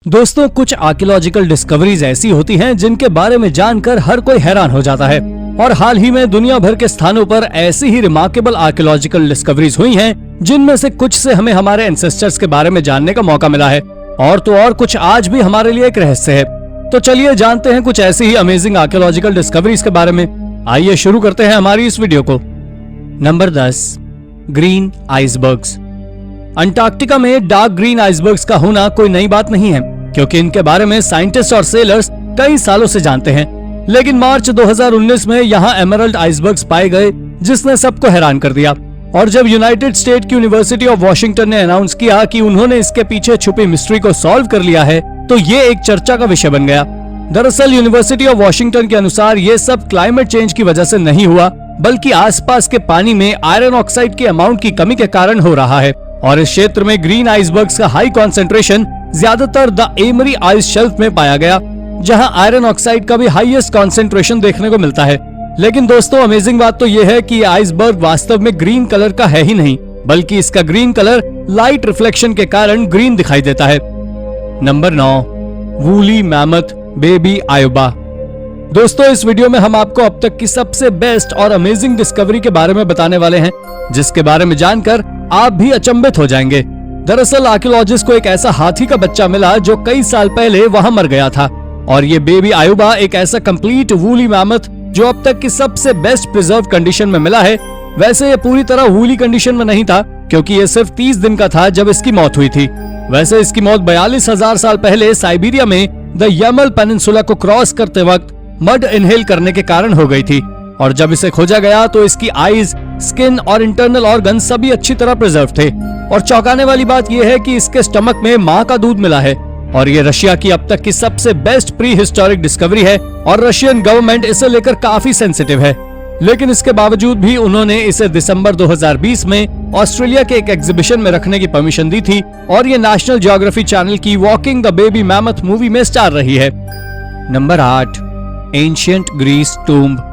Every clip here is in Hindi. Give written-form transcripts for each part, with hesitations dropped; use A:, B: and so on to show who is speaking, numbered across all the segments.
A: दोस्तों, कुछ आर्कियोलॉजिकल डिस्कवरीज ऐसी होती हैं जिनके बारे में जानकर हर कोई हैरान हो जाता है। और हाल ही में दुनिया भर के स्थानों पर ऐसी ही रिमार्केबल आर्कियोलॉजिकल डिस्कवरीज हुई हैं, जिनमें से कुछ से हमें हमारे एंसेस्टर्स के बारे में जानने का मौका मिला है, और तो और कुछ आज भी हमारे लिए एक रहस्य है। तो चलिए जानते हैं कुछ ऐसी ही अमेजिंग आर्कियोलॉजिकल डिस्कवरीज के बारे में। आइए शुरू करते हैं हमारी इस वीडियो को। Number 10, green icebergs. अंटार्कटिका में डार्क ग्रीन आइसबर्ग्स का होना कोई नई बात नहीं है, क्योंकि इनके बारे में साइंटिस्ट और सेलर्स कई सालों से जानते हैं। लेकिन मार्च 2019 में यहाँ एमरल्ड आइसबर्ग्स पाए गए, जिसने सबको हैरान कर दिया। और जब यूनाइटेड स्टेट की यूनिवर्सिटी ऑफ वॉशिंगटन ने अनाउंस किया कि उन्होंने इसके पीछे छुपी मिस्ट्री को सॉल्व कर लिया है, तो ये एक चर्चा का विषय बन गया। दरअसल यूनिवर्सिटी ऑफ वॉशिंगटन के अनुसार ये सब क्लाइमेट चेंज की वजह से नहीं हुआ, बल्कि आसपास के पानी में आयरन ऑक्साइड के अमाउंट की कमी के कारण हो रहा है। और इस क्षेत्र में ग्रीन आइसबर्ग्स का हाई कॉन्सेंट्रेशन ज्यादातर द एमरी आइस शेल्फ में पाया गया, जहां आयरन ऑक्साइड का भी हाईएस्ट कॉन्सेंट्रेशन देखने को मिलता है। लेकिन दोस्तों, अमेजिंग बात तो यह है कि ये आइसबर्ग वास्तव में ग्रीन कलर का है ही नहीं, बल्कि इसका ग्रीन कलर लाइट रिफ्लेक्शन के कारण ग्रीन दिखाई देता है। Number 9, woolly mammoth baby Iowa. दोस्तों, इस वीडियो में हम आपको अब तक की सबसे बेस्ट और अमेजिंग डिस्कवरी के बारे में बताने वाले हैं, जिसके बारे में जानकर आप भी अचंभित हो जाएंगे। दरअसल आर्कियोलॉजिस्ट को एक ऐसा हाथी का बच्चा मिला जो कई साल पहले वहां मर गया था, और ये बेबी आयोबा एक ऐसा कंप्लीट वूली मैमथ जो अब तक की सबसे बेस्ट प्रिजर्व कंडीशन में मिला है। वैसे ये पूरी तरह वूली कंडीशन में नहीं था, क्योंकि ये सिर्फ 30 दिन का था जब इसकी मौत हुई थी। वैसे इसकी मौत 42,000 साल पहले साइबेरिया में द यमल पेनिनसुला को क्रॉस करते वक्त मड इनहेल करने के कारण हो गई थी। और जब इसे खोजा गया तो इसकी आईज, स्किन और इंटरनल ऑर्गन सभी अच्छी तरह प्रिजर्व थे। और चौंकाने वाली बात यह है कि इसके स्टमक में माँ का दूध मिला है। और ये रशिया की अब तक की सबसे बेस्ट प्री हिस्टोरिक डिस्कवरी है, और रशियन गवर्नमेंट इसे लेकर काफी सेंसिटिव है। लेकिन इसके बावजूद भी उन्होंने इसे दिसंबर 2020 में ऑस्ट्रेलिया के एक एग्जीबिशन में रखने की परमिशन दी थी, और ये नेशनल ज्योग्राफी चैनल की walking the baby mammoth movie में स्टार रही है। Number 8, ancient Greece tomb.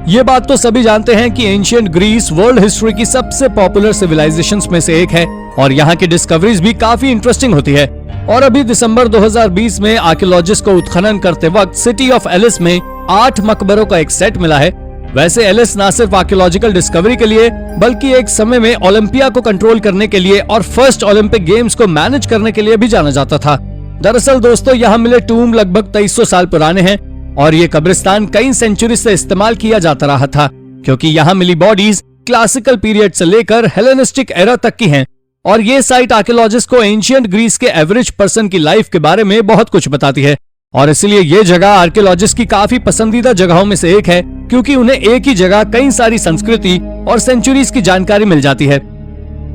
A: ये बात तो सभी जानते हैं कि एंशिएंट ग्रीस वर्ल्ड हिस्ट्री की सबसे पॉपुलर सिविलाइजेशंस में से एक है, और यहाँ की डिस्कवरीज भी काफी इंटरेस्टिंग होती है। और अभी दिसंबर 2020 में आर्कियोलॉजिस्ट को उत्खनन करते वक्त सिटी ऑफ एलिस में 8 मकबरों का एक सेट मिला है। वैसे एलिस न सिर्फ आर्कियोलॉजिकल डिस्कवरी के लिए, बल्कि एक समय में ओलंपिया को कंट्रोल करने के लिए और फर्स्ट ओलंपिक गेम्स को मैनेज करने के लिए भी जाना जाता था। दरअसल दोस्तों, यहाँ मिले टूम लगभग 2300 साल पुराने हैं, और ये कब्रिस्तान कई सेंचुरी से इस्तेमाल किया जाता रहा था, क्योंकि यहाँ मिली बॉडीज क्लासिकल पीरियड से लेकर हेलेनिस्टिक एरा तक की हैं। और ये साइट आर्कियोलॉजिस्ट को एंशिएंट ग्रीस के एवरेज पर्सन की लाइफ के बारे में बहुत कुछ बताती है, और इसलिए ये जगह आर्कियोलॉजिस्ट की काफी पसंदीदा जगहों में से एक है, क्योंकि उन्हें एक ही जगह कई सारी संस्कृति और सेंचुरीज की जानकारी मिल जाती है।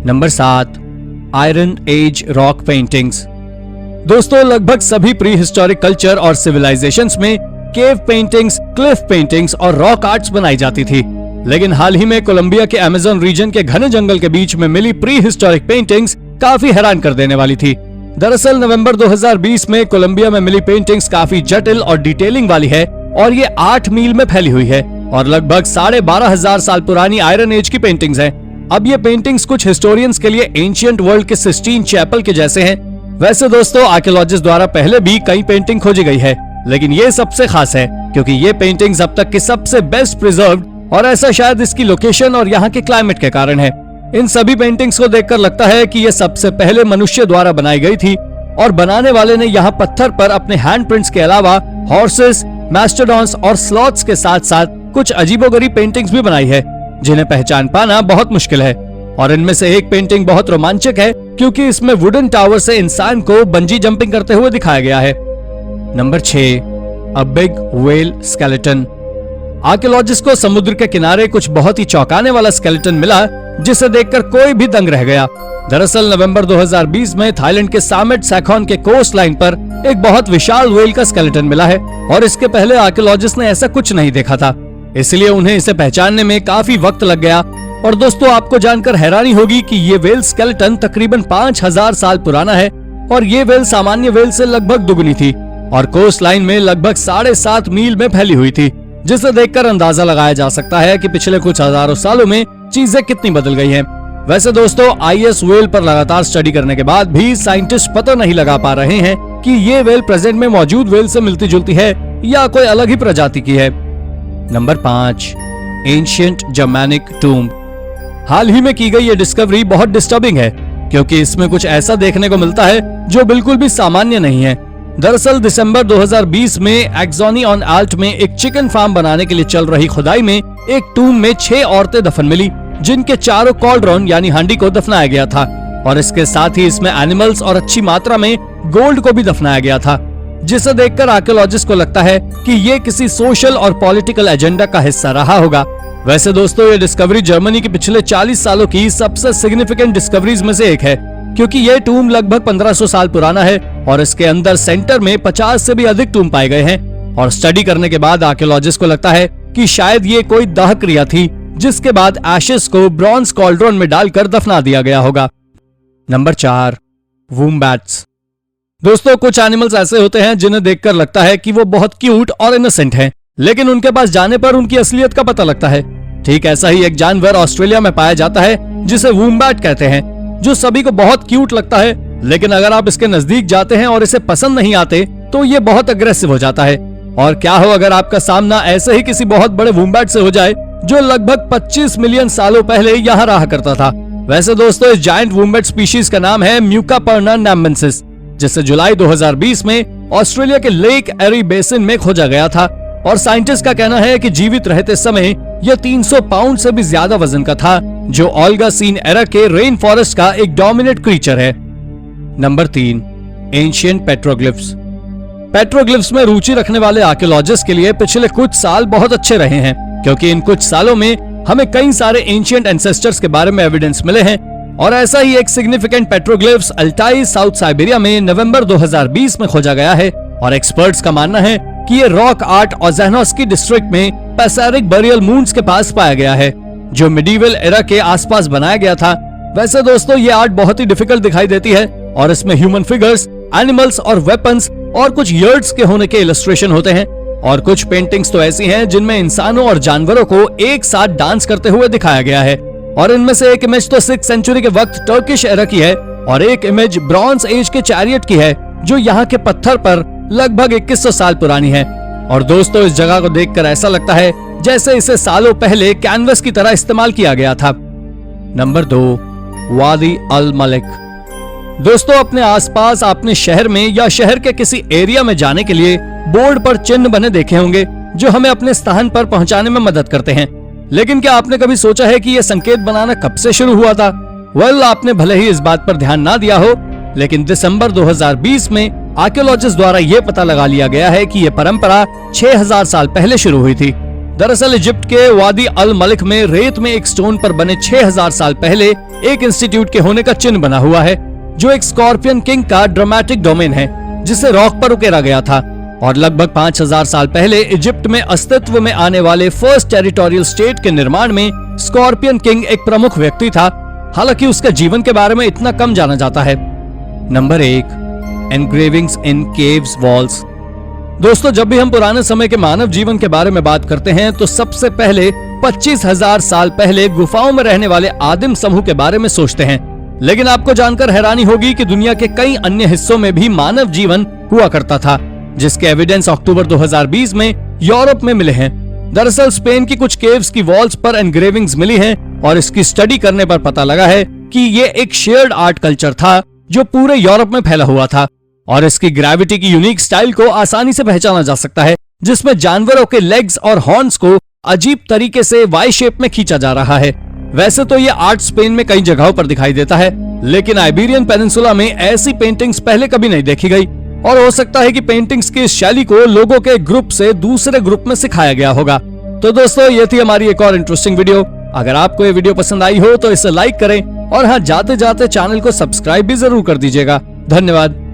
A: Number 7, iron age rock paintings. दोस्तों, लगभग सभी प्री हिस्टोरिक कल्चर और सिविलाइजेशंस में केव पेंटिंग्स, क्लिफ पेंटिंग्स और रॉक आर्ट्स बनाई जाती थी। लेकिन हाल ही में कोलंबिया के अमेज़न रीजन के घने जंगल के बीच में मिली प्री हिस्टोरिक पेंटिंग्स काफी हैरान कर देने वाली थी। दरअसल नवंबर 2020 में कोलंबिया में मिली पेंटिंग्स काफी जटिल और डिटेलिंग वाली है, और ये 8 मील में फैली हुई है, और लगभग 12,500 साल पुरानी आयरन एज की पेंटिंग्स हैं। अब ये पेंटिंग्स कुछ हिस्टोरियंस के लिए एंशिएंट वर्ल्ड के सिस्टीन चैपल के जैसे हैं। वैसे दोस्तों, आर्कियोलॉजिस्ट द्वारा पहले भी कई पेंटिंग खोजी गई है, लेकिन ये सबसे खास है, क्योंकि ये पेंटिंग्स अब तक की सबसे बेस्ट प्रिजर्व्ड, और ऐसा शायद इसकी लोकेशन और यहाँ के क्लाइमेट के कारण है। इन सभी पेंटिंग्स को देखकर लगता है कि ये सबसे पहले मनुष्य द्वारा बनाई गई थी, और बनाने वाले ने यहाँ पत्थर पर अपने हैंडप्रिंट्स के अलावा हॉर्सेस, मैस्टोडॉन्स और स्लॉथ्स के साथ साथ कुछ अजीबोगरीब पेंटिंग्स भी बनाई है, जिन्हें पहचान पाना बहुत मुश्किल है। और इनमें से एक पेंटिंग बहुत रोमांचक है, क्योंकि इसमें वुडन टावर से इंसान को बंजी जंपिंग करते हुए दिखाया गया है। Number 6, a big whale skeleton. Archaeologist को समुद्र के किनारे कुछ बहुत ही चौंकाने वाला स्केलेटन मिला, जिसे देखकर कोई भी दंग रह गया। दरअसल नवंबर 2020 में थाईलैंड के सामेट सैखोन के कोस्ट लाइन पर एक बहुत विशाल व्हेल का स्केलेटन मिला है, और इसके पहले आर्कियोलॉजिस्ट ने ऐसा कुछ नहीं देखा था, इसलिए उन्हें इसे पहचानने में काफी वक्त लग गया। और दोस्तों, आपको जानकर हैरानी होगी कि ये व्हेल स्केलेटन तकरीबन 5000 साल पुराना है, और ये व्हेल सामान्य व्हेल से लगभग दुगनी थी, और कोस्ट लाइन में लगभग 7.5 मील में फैली हुई थी, जिसे देखकर अंदाजा लगाया जा सकता है कि पिछले कुछ हजारों सालों में चीजें कितनी बदल गई हैं। वैसे दोस्तों, आईएस व्हेल पर लगातार स्टडी करने के बाद भी साइंटिस्ट पता नहीं लगा पा रहे हैं कि ये वेल प्रेजेंट में मौजूद वेल से मिलती जुलती है या कोई अलग ही प्रजाति की है। Number 5, ancient Germanic tomb. हाल ही में की गई ये डिस्कवरी बहुत डिस्टर्बिंग है क्योंकि इसमें कुछ ऐसा देखने को मिलता है जो बिल्कुल भी सामान्य नहीं है। दरअसल दिसंबर 2020 में एक्सोनी ऑन आल्ट में एक चिकन फार्म बनाने के लिए चल रही खुदाई में एक टूम्ब में 6 औरतें दफन मिली, जिनके चारों कॉल्ड्रॉन यानी हांडी को दफनाया गया था और इसके साथ ही इसमें एनिमल्स और अच्छी मात्रा में गोल्ड को भी दफनाया गया था, जिसे देखकर आर्कियोलॉजिस्ट को लगता है कि ये किसी सोशल और पॉलिटिकल एजेंडा का हिस्सा रहा होगा। वैसे दोस्तों, ये डिस्कवरी जर्मनी की पिछले 40 सालों की सबसे सिग्निफिकेंट डिस्कवरीज में से एक है, क्योंकि ये टूम्ब लगभग 1500 साल पुराना है और इसके अंदर सेंटर में 50 से भी अधिक टूम्ब पाए गए हैं। और स्टडी करने के बाद आर्कियोलॉजिस्ट को लगता है कि शायद ये कोई दाह क्रिया थी, जिसके बाद एशेस को ब्रॉन्ज कॉल्ड्रॉन में डालकर दफना दिया गया होगा। नंबर 4, वूम्बैट्स। दोस्तों, कुछ एनिमल्स ऐसे होते हैं जिन्हें देखकर लगता है कि वो बहुत क्यूट और इनोसेंट हैं, लेकिन उनके पास जाने पर उनकी असलियत का पता लगता है। ठीक ऐसा ही एक जानवर ऑस्ट्रेलिया में पाया जाता है जिसे वूम्बैट कहते हैं, जो सभी को बहुत क्यूट लगता है, लेकिन अगर आप इसके नजदीक जाते हैं और इसे पसंद नहीं आते तो ये बहुत अग्रेसिव हो जाता है। और क्या हो अगर आपका सामना ऐसे ही किसी बहुत बड़े वूम्बैट से हो जाए जो लगभग 25 मिलियन सालों पहले यहाँ रहा करता था। वैसे दोस्तों, इस जायंट वूम्बैट स्पीशीज का नाम है म्यूकापर्ना नैम्बेंसिस, जिसे जुलाई 2020 में ऑस्ट्रेलिया के लेक एरी बेसिन में खोजा गया था और साइंटिस्ट का कहना है कि जीवित रहते समय यह 300 पाउंड से भी ज्यादा वजन का था, जो ओल्गासीन एरा के रेन फॉरेस्ट का एक डोमिनेंट क्रीचर है। Number 3, ancient petroglyphs. पेट्रोग्लिफ्स में रुचि रखने वाले आर्कियोलॉजिस्ट के लिए पिछले कुछ साल बहुत अच्छे रहे हैं, क्योंकि इन कुछ सालों में हमें कई सारे एंशिएंट एंसेस्टर्स के बारे में एविडेंस मिले हैं। और ऐसा ही एक significant petroglyphs Altai, south Siberia में नवंबर 2020 में खोजा गया है और एक्सपर्ट्स का मानना है कि ये रॉक आर्ट ओज़ेनोस्की डिस्ट्रिक्ट में पैसेरिक बरियल मून्स के पास पाया गया है, जो मिडीवल एरा के आसपास बनाया गया था। वैसे दोस्तों, ये आर्ट बहुत ही डिफिकल्ट दिखाई देती है और इसमें ह्यूमन फिगर्स, एनिमल्स और वेपन्स और कुछ यर्ड्स के होने के इलस्ट्रेशन होते हैं। और कुछ पेंटिंग्स तो ऐसी हैं जिनमें इंसानों और जानवरों को एक साथ डांस करते हुए दिखाया गया है। और इनमें से एक इमेज तो 6th सेंचुरी के वक्त टर्किश एरा की है और एक इमेज ब्रॉन्ज एज के चैरियट की है, जो यहाँ के पत्थर पर लगभग 2100 साल पुरानी है। और दोस्तों, इस जगह को देखकर ऐसा लगता है जैसे इसे सालों पहले कैनवस की तरह इस्तेमाल किया गया था। नंबर 2, वादी अल मलिक। दोस्तों, अपने आसपास आपने शहर में या शहर के किसी एरिया में जाने के लिए बोर्ड पर चिन्ह बने देखे होंगे, जो हमें अपने स्थान पर पहुंचाने में मदद करते हैं। लेकिन क्या आपने कभी सोचा है कि यह संकेत बनाना कब से शुरू हुआ था? आपने भले ही इस बात पर ध्यान ना दिया हो, लेकिन दिसंबर 2020 में आर्कियोलॉजिस्ट द्वारा यह पता लगा लिया गया है कि यह परंपरा 6000 साल पहले शुरू हुई थी। दरअसल इजिप्ट के वादी अल मलिक में रेत में एक स्टोन पर बने 6000 साल पहले एक इंस्टीट्यूट के होने का चिन्ह बना हुआ है, जो एक स्कॉर्पियन किंग का ड्रामेटिक डोमेन है, जिसे रॉक पर उकेरा गया था। और लगभग 5000 साल पहले इजिप्ट में अस्तित्व में आने वाले फर्स्ट टेरिटोरियल स्टेट के निर्माण में स्कॉर्पियन किंग एक प्रमुख व्यक्ति था, हालांकि उसके जीवन के बारे में इतना कम जाना जाता है। नंबर 1, एनग्रेविंग्स इन केव्स वॉल्स। दोस्तों, जब भी हम पुराने समय के मानव जीवन के बारे में बात करते हैं तो सबसे पहले 25,000 साल पहले गुफाओं में रहने वाले आदिम समूह के बारे में सोचते हैं। लेकिन आपको जानकर हैरानी होगी कि दुनिया के कई अन्य हिस्सों में भी मानव जीवन हुआ करता था, जिसके एविडेंस अक्टूबर 2020 में यूरोप में मिले हैं। दरअसल स्पेन की कुछ केव्स की वॉल्स पर एनग्रेविंग्स मिली हैं और इसकी स्टडी करने पर पता लगा है कि ये एक शेयर्ड आर्ट कल्चर था जो पूरे यूरोप में फैला हुआ था। और इसकी ग्रेविटी की यूनिक स्टाइल को आसानी से पहचाना जा सकता है, जिसमें जानवरों के लेग्स और हॉर्न्स को अजीब तरीके से वाई शेप में खींचा जा रहा है। वैसे तो ये आर्ट स्पेन में कई जगहों पर दिखाई देता है, लेकिन आइबेरियन पेनिनसुला में ऐसी पेंटिंग्स पहले कभी नहीं देखी गई और हो सकता है कि पेंटिंग्स की इस शैली को लोगों के ग्रुप से दूसरे ग्रुप में सिखाया गया होगा। तो दोस्तों, ये थी हमारी एक और इंटरेस्टिंग वीडियो। अगर आपको ये वीडियो पसंद आई हो तो इसे लाइक करें और हाँ, जाते जाते चैनल को सब्सक्राइब भी जरूर कर दीजिएगा। धन्यवाद।